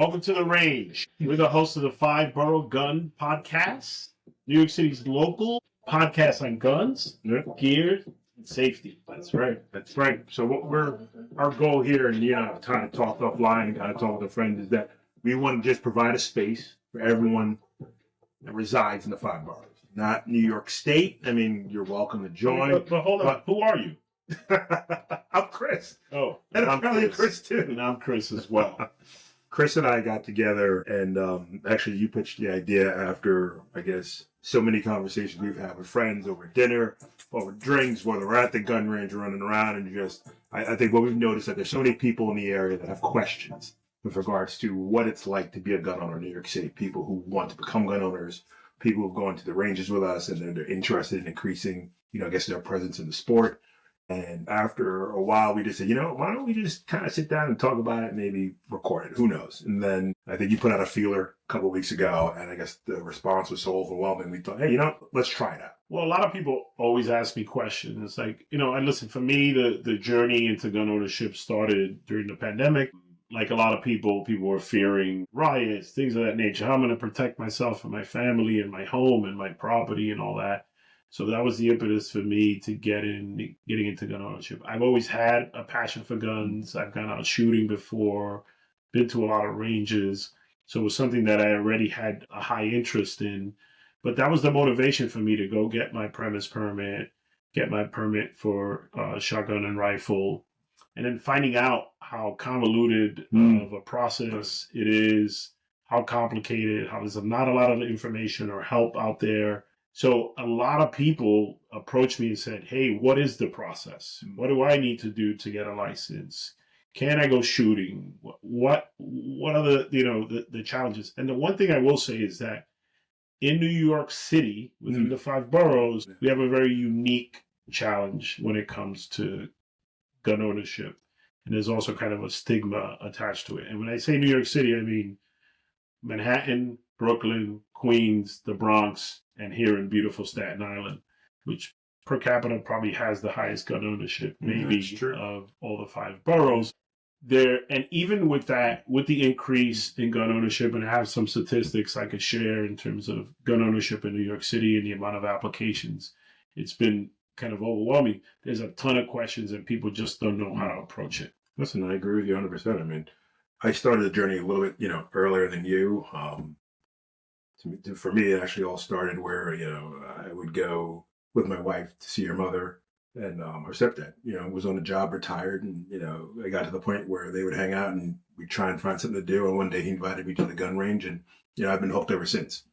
Welcome to the range. We're the hosts of the Boro Gun Podcast, New York City's local podcast on guns, gear, and safety. That's right. That's right. So our goal here, and kind of talked offline, kind of talked with a friend, is that we want to just provide a space for everyone that resides in the 5 boroughs. Not New York State. I mean, you're welcome to join. But hold on. Who are you? I'm Chris. Oh, and I'm probably Chris too. And I'm Chris as well. Chris and I got together, and actually you pitched the idea after, I guess, so many conversations we've had with friends over dinner, over drinks, whether we're at the gun range running around, and I think what we've noticed that there's so many people in the area that have questions with regards to what it's like to be a gun owner in New York City, people who want to become gun owners, people who've gone to the ranges with us, and they're interested in increasing, I guess, their presence in the sport. And after a while, we just said, why don't we just kind of sit down and talk about it and maybe record it? Who knows? And then I think you put out a feeler a couple of weeks ago, and I guess the response was so overwhelming. We thought, hey, let's try it out. Well, a lot of people always ask me questions. It's like, and listen, for me, the journey into gun ownership started during the pandemic. Like a lot of people were fearing riots, things of that nature. How I'm going to protect myself and my family and my home and my property and all that. So that was the impetus for me to getting into gun ownership. I've always had a passion for guns. I've gone out shooting before, been to a lot of ranges. So it was something that I already had a high interest in. But that was the motivation for me to go get my premise permit, get my permit for shotgun and rifle, and then finding out how convoluted of a process it is, how complicated, how there's not a lot of information or help out there. So a lot of people approached me and said, hey, what is the process? What do I need to do to get a license? Can I go shooting? What are the challenges? And the one thing I will say is that in New York City, within the 5 boroughs, we have a very unique challenge when it comes to gun ownership. And there's also kind of a stigma attached to it. And when I say New York City, I mean Manhattan, Brooklyn, Queens, the Bronx, and here in beautiful Staten Island, which per capita probably has the highest gun ownership, maybe of all the 5 boroughs. And even with that, with the increase in gun ownership, and I have some statistics I could share in terms of gun ownership in New York City and the amount of applications, it's been kind of overwhelming. There's a ton of questions and people just don't know how to approach it. Listen, I agree with you 100%. I mean, I started the journey a little bit, earlier than you. For me, it actually all started where, I would go with my wife to see her mother and her stepdad, was on the job, retired. And, I got to the point where they would hang out and we'd try and find something to do. And one day he invited me to the gun range and, I've been hooked ever since.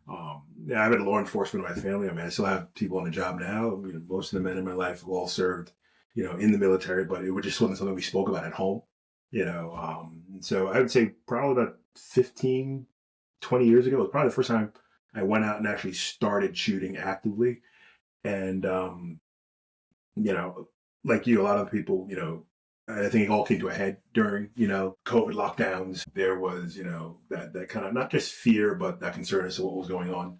I've been law enforcement in my family. I mean, I still have people on the job now. Most of the men in my life have all served, in the military, but it just wasn't something we spoke about at home, So I would say probably about 15, 20 years ago, it was probably the first time I went out and actually started shooting actively. And, like you, a lot of people, I think it all came to a head during, COVID lockdowns. There was, that kind of not just fear, but that concern as to what was going on.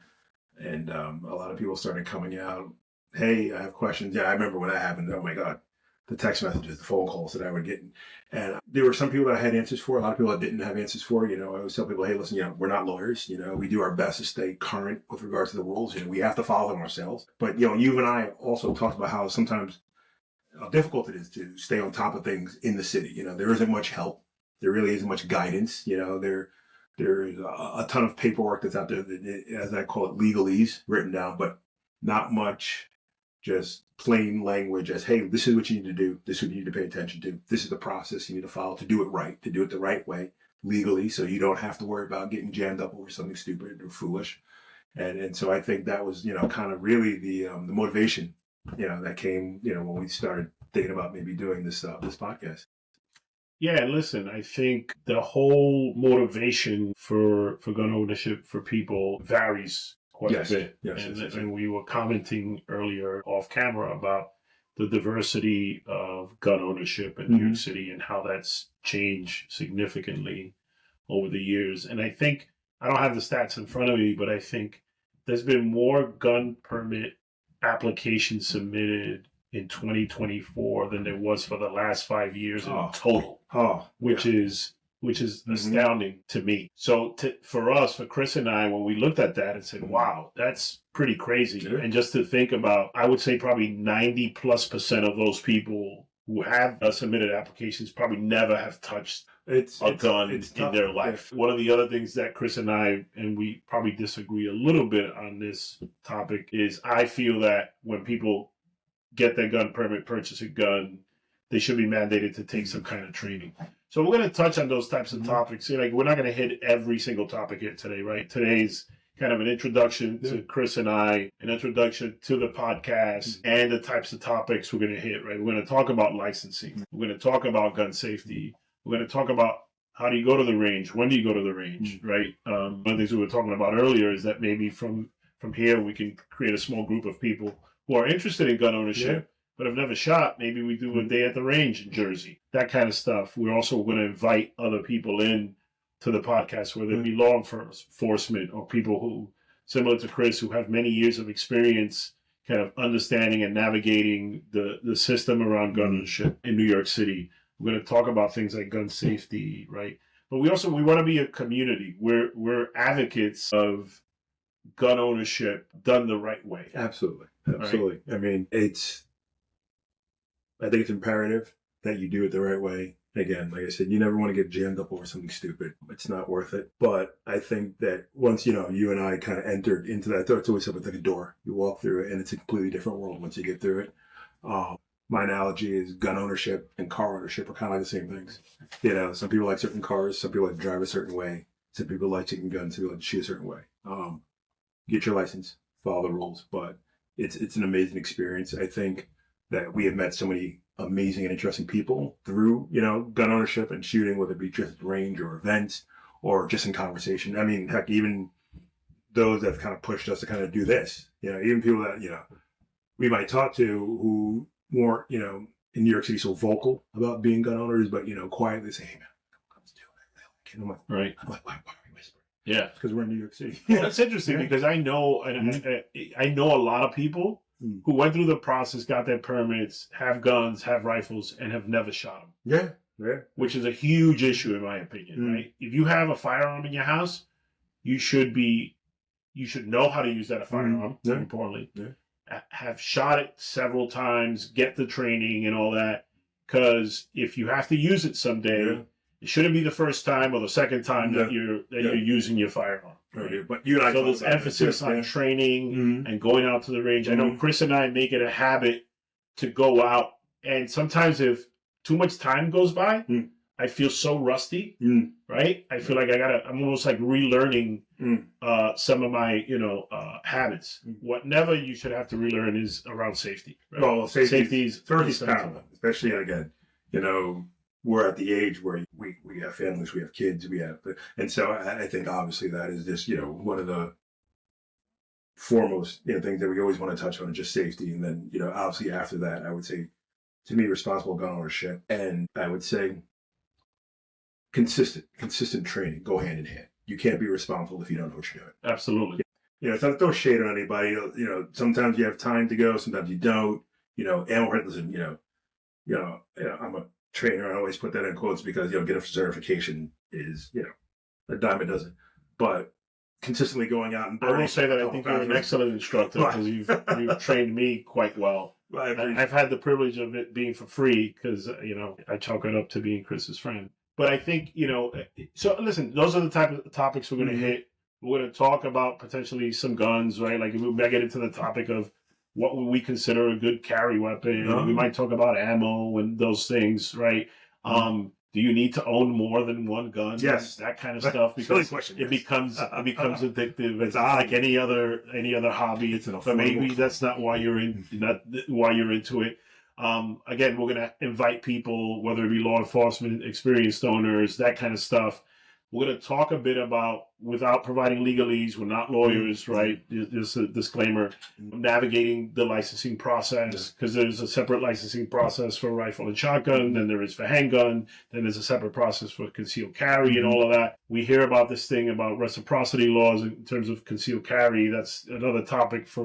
And a lot of people started coming out. Hey, I have questions. Yeah, I remember when that happened. Oh my God. The text messages, the phone calls that I would get. And there were some people that I had answers for, a lot of people that didn't have answers for. I always tell people, hey, listen, we're not lawyers. We do our best to stay current with regards to the rules. We have to follow them ourselves. But, you and I also talked about how sometimes how difficult it is to stay on top of things in the city. There isn't much help. There really isn't much guidance. There's a ton of paperwork that's out there, that, as I call it, legalese written down, but not much just plain language as, hey, this is what you need to do. This is what you need to pay attention to. This is the process you need to follow to do it right, to do it the right way legally, so you don't have to worry about getting jammed up over something stupid or foolish. And so I think that was, kind of really the motivation, that came, when we started thinking about maybe doing this podcast. Yeah, listen, I think the whole motivation for gun ownership for people varies quite a bit. Yes, and we were commenting earlier off camera about the diversity of gun ownership in New York City and how that's changed significantly over the years. And I think, I don't have the stats in front of me, but I think there's been more gun permit applications submitted in 2024 than there was for the last 5 years in total, which is which is astounding to me. So for Chris and I, when we looked at that and said, wow, that's pretty crazy. Yeah. And just to think about, I would say probably 90+% of those people who have submitted applications probably never have touched a gun in their life. Yeah. One of the other things that Chris and I, and we probably disagree a little bit on this topic, is I feel that when people get their gun permit, purchase a gun, they should be mandated to take some kind of training. So we're going to touch on those types of topics. Like, we're not going to hit every single topic here today, right? Today's kind of an introduction to Chris and I, an introduction to the podcast, and the types of topics we're going to hit, right? We're going to talk about licensing. We're going to talk about gun safety. We're going to talk about how do you go to the range? When do you go to the range, right? One of the things we were talking about earlier is that maybe from here we can create a small group of people who are interested in gun ownership, but have never shot. Maybe we do a day at the range in Jersey, that kind of stuff. We're also going to invite other people in to the podcast, whether it be law enforcement or people who, similar to Chris, who have many years of experience kind of understanding and navigating the system around gun ownership in New York City. We're going to talk about things like gun safety, right? But we want to be a community. We're advocates of gun ownership done the right way. Absolutely. Right? I mean, I think it's imperative that you do it the right way. Again, like I said, you never want to get jammed up over something stupid. It's not worth it. But I think that once, you and I kind of entered into that, it's always like a door. You walk through it, and it's a completely different world once you get through it. My analogy is gun ownership and car ownership are kind of like the same things. Some people like certain cars. Some people like to drive a certain way. Some people like taking guns. Some people like to shoot a certain way. Get your license, follow the rules. But it's an amazing experience. I think that we have met so many amazing and interesting people through, gun ownership and shooting, whether it be just at range or events or just in conversation. I mean, heck, even those that have kind of pushed us to kind of do this, even people that, we might talk to who weren't, in New York City so vocal about being gun owners, but, quietly say, hey, man, let's do it. I'm like, right. I'm like, why are you whispering? Yeah. Because we're in New York City. Well, that's interesting because I know, I know a lot of people who went through the process, got their permits, have guns, have rifles, and have never shot them. Yeah. Which is a huge issue, in my opinion, right? If you have a firearm in your house, you should know how to use that firearm, more importantly. Yeah. Have shot it several times, get the training and all that. Because if you have to use it someday, it shouldn't be the first time or the second time that you're using your firearm. Right. But you and I so there's emphasis on training and going out to the range. I know Chris and I make it a habit to go out, and sometimes if too much time goes by, I feel so rusty. Right? I feel like I'm almost like relearning some of my habits. What never you should have to relearn is around safety. Right? Well, safety is paramount, especially again, we're at the age where we have families, we have kids, and so I think obviously that is just, one of the foremost, things that we always want to touch on is just safety. And then, obviously after that, I would say, to me, responsible gun ownership. And I would say consistent training go hand in hand. You can't be responsible if you don't know what you're doing. Absolutely. It's not throw shade on anybody. Sometimes you have time to go, sometimes you don't. And listen, I'm a trainer. I always put that in quotes because, get a certification is, a dime a dozen. But consistently going out and I will say that I think you're an excellent instructor because you've trained me quite well. I've had the privilege of it being for free because, I chalk it up to being Chris's friend. But I think, so listen, those are the type of topics we're going to hit. We're going to talk about potentially some guns, right? Like we might get into the topic of what would we consider a good carry weapon. We might talk about ammo and those things, right? Do you need to own more than one gun? Yes, that kind of stuff because it becomes addictive. It's like any other hobby. But maybe that's not why you're into it. Again, we're gonna invite people, whether it be law enforcement, experienced owners, that kind of stuff. We're going to talk a bit about, without providing legalese, we're not lawyers, right? There's a disclaimer, navigating the licensing process, because there's a separate licensing process for rifle and shotgun, then there is for handgun, then there's a separate process for concealed carry and all of that. We hear about this thing about reciprocity laws in terms of concealed carry. That's another topic for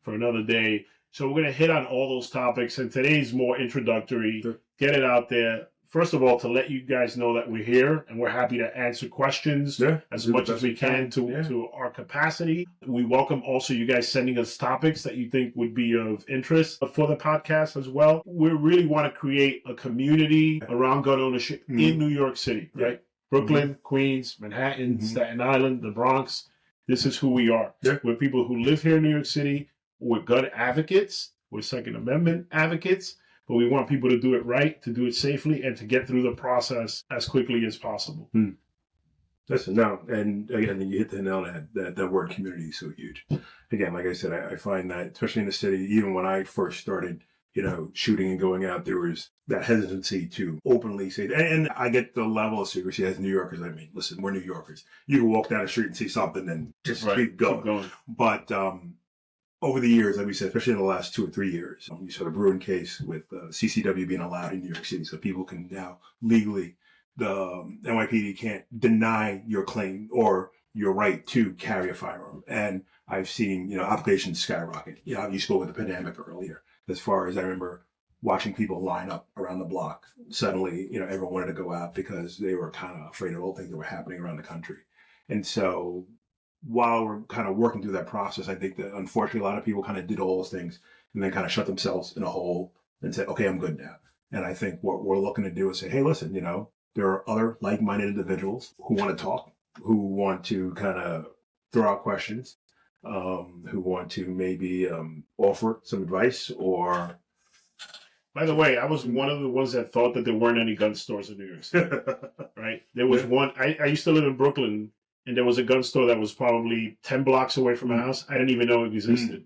another day. So we're going to hit on all those topics, and today's more introductory. Get it out there. first of all, to let you guys know that we're here and we're happy to answer questions as much as we can to our capacity. We welcome also you guys sending us topics that you think would be of interest for the podcast as well. We really want to create a community around gun ownership in New York City, right? Brooklyn, Queens, Manhattan, Staten Island, the Bronx. This is who we are. We're people who live here in New York City. We're gun advocates. We're Second Amendment advocates. But we want people to do it right, to do it safely, and to get through the process as quickly as possible. Listen, no, and again, you hit the nail on the head. That word community is so huge. Again, like I said, I find that, especially in the city, even when I first started, shooting and going out, there was that hesitancy to openly say, and I get the level of secrecy as New Yorkers. I mean, listen, we're New Yorkers. You can walk down the street and see something and just keep going. But over the years, like we said, especially in the last 2 or 3 years, you saw the Bruin case with CCW being allowed in New York City, so people can now legally, the NYPD can't deny your claim or your right to carry a firearm. And I've seen, applications skyrocket. You spoke with the pandemic earlier. As far as I remember watching people line up around the block, suddenly, everyone wanted to go out because they were kind of afraid of all things that were happening around the country. And so while we're kind of working through that process, I think that unfortunately a lot of people kind of did all those things and then kind of shut themselves in a hole and said, okay, I'm good now. And I think what we're looking to do is say, hey, listen, there are other like-minded individuals who want to talk, who want to kind of throw out questions, who want to maybe offer some advice or... By the way, I was one of the ones that thought that there weren't any gun stores in New York City, right? There was one. I used to live in Brooklyn, and there was a gun store that was probably 10 blocks away from my house. I didn't even know it existed.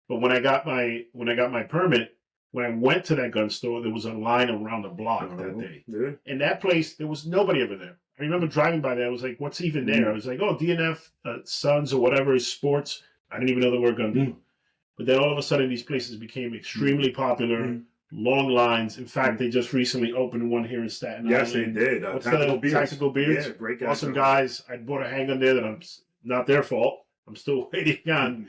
But when I got my permit, when I went to that gun store, there was a line around the block that day. In that place, there was nobody ever there. I remember driving by there. I was like, what's even there? I was like, oh, DNF, Sons or whatever is sports. I didn't even know there were gun dealers. But then all of a sudden, these places became extremely popular. Long lines. In fact, they just recently opened one here in Staten Island. Yes, they did. What's Tactical Beards? Yeah, great guys. Awesome guys. I bought a handgun there that I'm not their fault. I'm still waiting on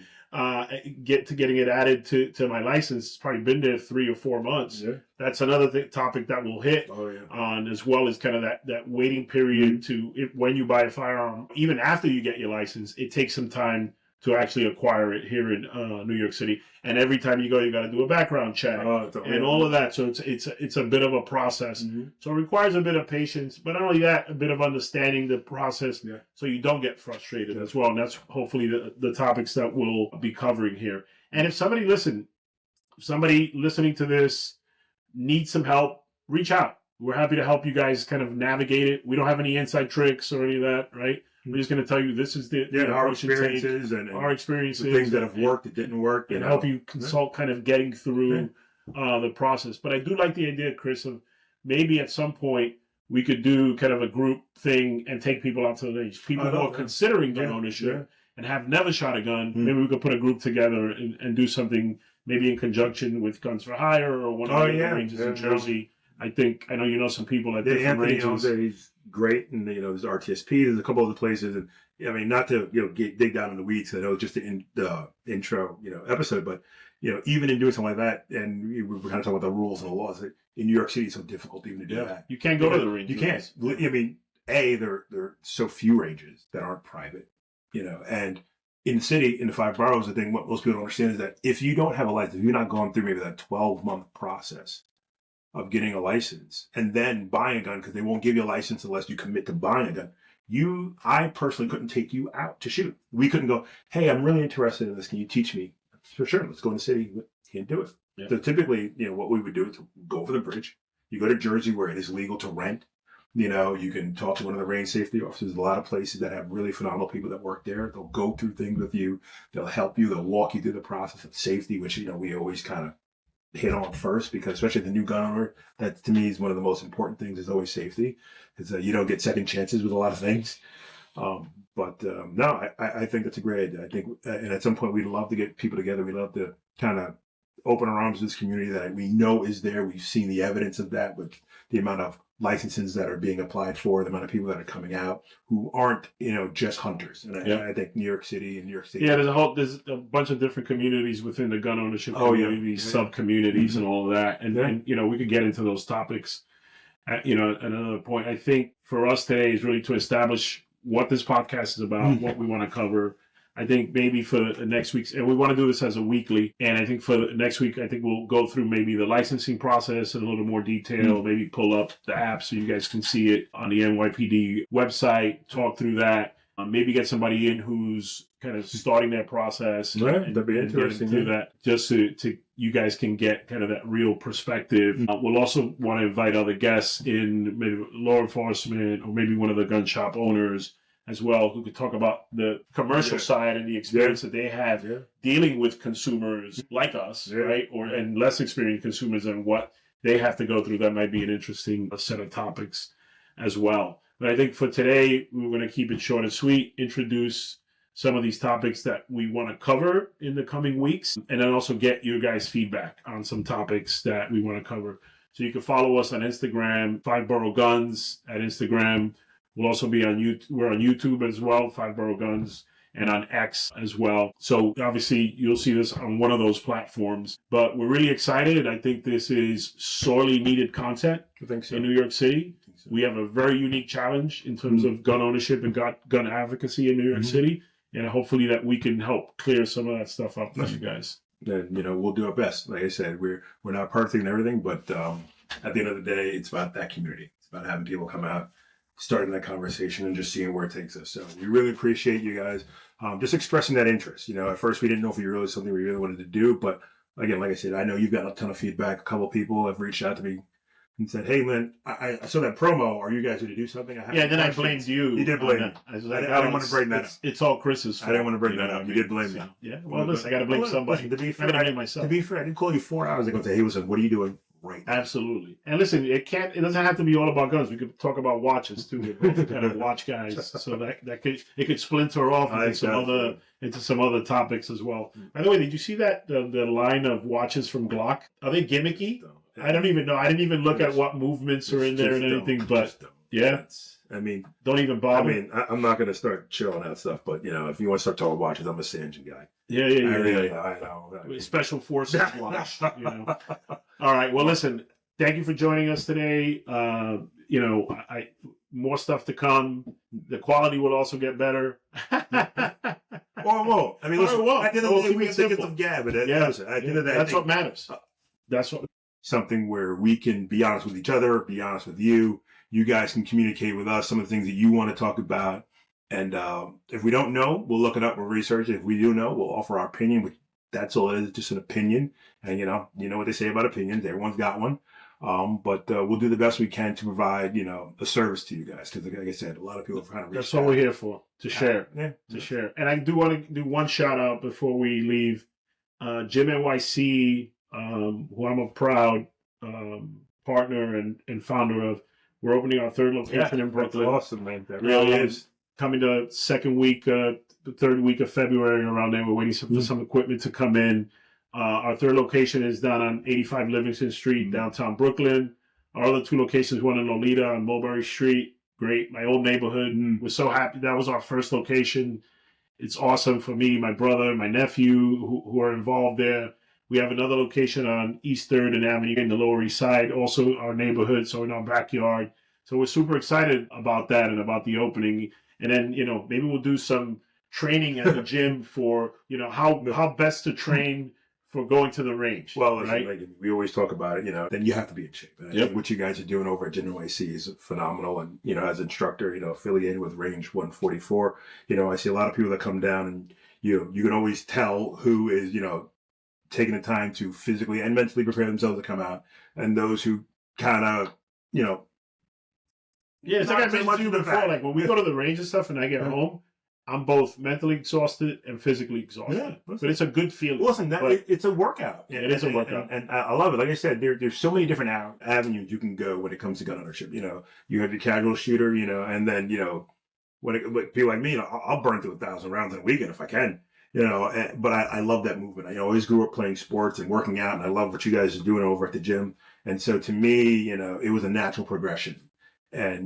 getting it added to my license. It's probably been there 3 or 4 months. That's another topic that we'll hit on, as well as kind of that waiting period when you buy a firearm. Even after you get your license, it takes some time to actually acquire it here in New York City. And every time you go, you got to do a background check and all of that. So it's a bit of a process. So it requires a bit of patience, but not only that, a bit of understanding the process so you don't get frustrated as well. And that's hopefully the topics that we'll be covering here. And if somebody listening to this needs some help, reach out. We're happy to help you guys kind of navigate it. We don't have any inside tricks or any of that, right? We're just going to tell you this is our experiences and our experiences, the things that have worked, that didn't work, and help you consult kind of getting through the process. But I do like the idea, Chris, of maybe at some point we could do kind of a group thing and take people out to the range. People who are considering gun ownership and have never shot a gun. Maybe we could put a group together and do something maybe in conjunction with Guns for Hire or one of the ranges in Jersey. I know you know some people at different ranges. He's great, and there's RTSP. There's a couple other places, and I mean, not to dig down in the weeds. I know it's just the intro episode, but even in doing something like that, and we were kind of talking about the rules and the laws. In New York City, it's so difficult even to do that. You can't go to the ranges. You can't. I mean, there are so few ranges that aren't private, and in the city, in the 5 boroughs, I think what most people don't understand is that if you don't have a license, if you're not going through maybe that 12-month process of getting a license and then buying a gun, because they won't give you a license unless you commit to buying a gun. I personally couldn't take you out to shoot. We couldn't go, hey, I'm really interested in this. Can you teach me? For sure. Let's go in the city. Can't do it. So typically, what we would do is go over the bridge. You go to Jersey where it is legal to rent. You can talk to one of the range safety officers. There's a lot of places that have really phenomenal people that work there. They'll go through things with you. They'll help you. They'll walk you through the process of safety, which, we always kind of hit on first, because especially the new gun owner, that to me is one of the most important things, is always safety. Is you don't get second chances with a lot of things. No, I think that's a great idea. I think, and at some point we'd love to get people together. We'd love to kind of open our arms to this community that we know is there. We've seen the evidence of that with the amount of licenses that are being applied for, the amount of people that are coming out who aren't, just hunters. And I think New York City. Yeah, there's a bunch of different communities within the gun ownership community, sub-communities and all of that. And we could get into those topics Another point I think for us today is really to establish what this podcast is about, what we want to cover. I think maybe for next week's, and we want to do this as a weekly. And I think for next week, I think we'll go through maybe the licensing process in a little more detail. Maybe pull up the app so you guys can see it on the NYPD website. Talk through that. Maybe get somebody in who's kind of starting that process. That'd be interesting. Do that just to you guys can get kind of that real perspective. We'll also want to invite other guests in, maybe law enforcement or maybe one of the gun shop owners as well, who could talk about the commercial side and the experience that they have dealing with consumers like us, right? And less experienced consumers and what they have to go through. That might be an interesting set of topics as well. But I think for today, we're going to keep it short and sweet, introduce some of these topics that we want to cover in the coming weeks, and then also get your guys' feedback on some topics that we want to cover. So you can follow us on Instagram, 5 Boro Guns at Instagram. We'll also be on YouTube. We're on YouTube as well, 5 Boro Guns, and on X as well. So obviously you'll see this on one of those platforms. But we're really excited. I think this is sorely needed content in New York City. We have a very unique challenge in terms of gun ownership and gun advocacy in New York City. And hopefully that we can help clear some of that stuff up for you guys. And, we'll do our best. Like I said, we're not perfect and everything, but at the end of the day, it's about that community. It's about having people come out, starting that conversation and just seeing where it takes us. So we really appreciate you guys just expressing that interest. At first we didn't know if you really something we really wanted to do, but again, like I said, I know you've got a ton of feedback. A couple of people have reached out to me and said, "Hey, Lynn, I saw that promo. Are you guys going to do something?" Then I blamed you. You did blame me. I didn't want to bring that up. It's all Chris's fault. I didn't want to bring that up. You did blame me. Yeah. Well, listen, I got to blame somebody. To be fair, I blame myself. To be fair, I didn't call you 4 hours ago and say, "Hey, listen, what are you doing right now?" Absolutely. And listen, it doesn't have to be all about guns. We could talk about watches too. We're both kind of watch guys, so that could splinter off into some other topics as well. By the way, did you see that the line of watches from Glock? Are they gimmicky? I don't even know. I didn't even look at what movements are in there and anything, but don't even bother. I'm not going to start chilling out stuff, but if you want to start talking watches, I'm a Sanjin guy. I know. Special Forces watch. All right. Well, listen. Thank you for joining us today. More stuff to come. The quality will also get better. Or it won't. Listen. At the end of the day, we can get some gab. That's what matters. That's what. Something where we can be honest with each other, be honest with you. You guys can communicate with us some of the things that you want to talk about. And if we don't know, we'll look it up, we'll research it. If we do know, we'll offer our opinion, which that's all it is, just an opinion. And you know what they say about opinions. Everyone's got one. But we'll do the best we can to provide, a service to you guys. Because like I said, a lot of people have kind of That's what we're here for, to share. Share. And I do want to do one shout out before we leave. Jim NYC, who I'm a proud partner and founder of. We're opening our third location in Brooklyn. That's awesome, man. That really is. Coming to the third week of February around there. We're waiting for some equipment to come in. Our third location is down on 85 Livingston Street, downtown Brooklyn. Our other two locations, one in Lolita on Mulberry Street. Great, my old neighborhood. We're so happy. That was our first location. It's awesome for me, my brother, my nephew who are involved there. We have another location on East 3rd and Avenue in the Lower East Side, also our neighborhood, so in our backyard. So we're super excited about that and about the opening. And then, maybe we'll do some training at the gym for, how best to train for going to the range. Well, listen, right? Like we always talk about it, then you have to be in shape. And I think what you guys are doing over at Jim NYC is phenomenal. And, as instructor, affiliated with Range 144, I see a lot of people that come down and, you can always tell who is, taking the time to physically and mentally prepare themselves to come out, and those who kind of, it's like I mentioned to you before, like when we go to the range and stuff and I get home, I'm both mentally exhausted and physically exhausted. But it's a good feeling. Listen, it's a workout. Yeah, it is a workout. And I love it. Like I said, there's so many different avenues you can go when it comes to gun ownership. You have your casual shooter, and then, when people like me, I'll burn through 1,000 rounds in a weekend if I can. But I love that movement. I always grew up playing sports and working out, and I love what you guys are doing over at the gym. And so to me, it was a natural progression. And,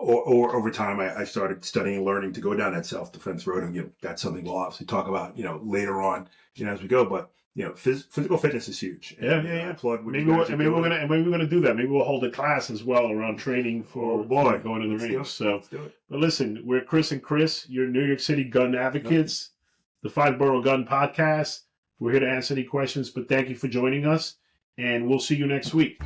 or over time, I started studying and learning to go down that self-defense road. And, that's something we'll obviously talk about, later on, as we go. But, physical fitness is huge. And, Yeah. I applaud what Maybe you we're guys are maybe we're doing. gonna do that. Maybe we'll hold a class as well around training for going to the Let's do ring. it. So, Let's do it. but listen, we're Chris and Chris. You're New York City gun advocates, the Five Borough Gun Podcast. We're here to answer any questions. But thank you for joining us, and we'll see you next week.